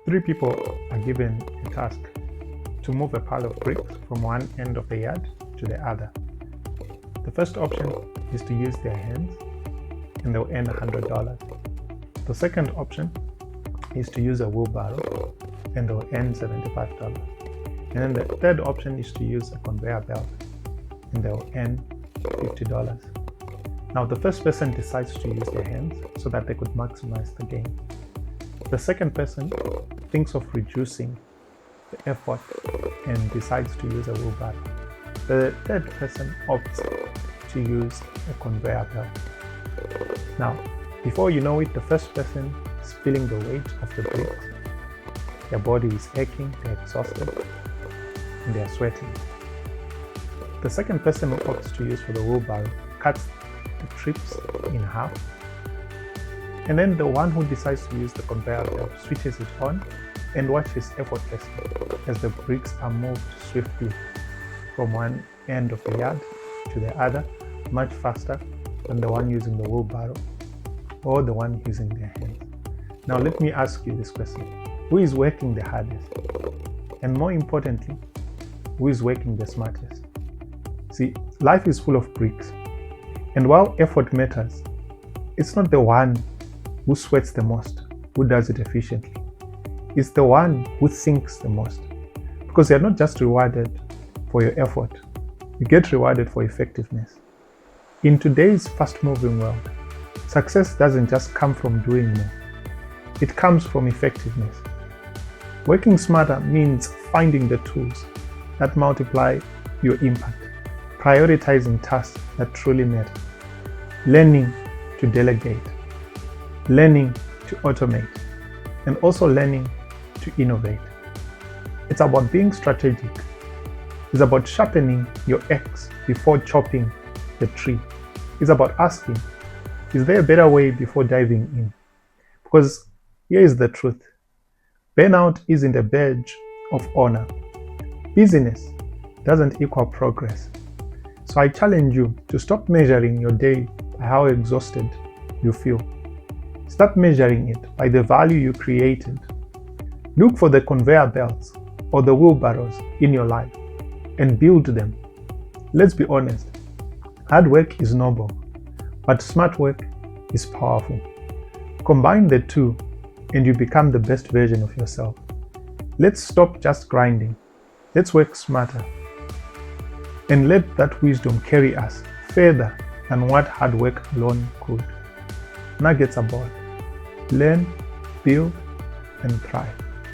Three people are given a task to move a pile of bricks from one end of the yard to the other. The first option is to use their hands and they'll earn $100. The second option is to use a wheelbarrow and they'll earn $75. And then the third option is to use a conveyor belt and they'll earn $50. Now the first person decides to use their hands so that they could maximize the gain. The second person thinks of reducing the effort and decides to use a wheelbarrow. The third person opts to use a conveyor belt. Now, before you know it, the first person is feeling the weight of the bricks. Their body is aching, they're exhausted, and they're sweating. The second person who opts to use for the wheelbarrow cuts the trips in half. And then the one who decides to use the conveyor belt switches it on and watches effortlessly as the bricks are moved swiftly from one end of the yard to the other, much faster than the one using the wheelbarrow or the one using their hands. Now let me ask you this question. Who is working the hardest? And more importantly, who is working the smartest? See, life is full of bricks. And while effort matters, it's not the one who sweats the most who does it efficiently. It's the one who thinks the most. Because you're not just rewarded for your effort, you get rewarded for effectiveness. In today's fast-moving world, success doesn't just come from doing more. It comes from effectiveness. Working smarter means finding the tools that multiply your impact, prioritizing tasks that truly matter, learning to delegate, learning to automate, and also learning to innovate. It's about being strategic. It's about sharpening your axe before chopping the tree. It's about asking, is there a better way before diving in? Because here is the truth. Burnout isn't a badge of honor. Busyness doesn't equal progress. So I challenge you to stop measuring your day by how exhausted you feel. Start measuring it by the value you created. Look for the conveyor belts or the wheelbarrows in your life and build them. Let's be honest, hard work is noble, but smart work is powerful. Combine the two and you become the best version of yourself. Let's stop just grinding. Let's work smarter. And let that wisdom carry us further than what hard work alone could. Nuggets Abode. Learn, build, and thrive.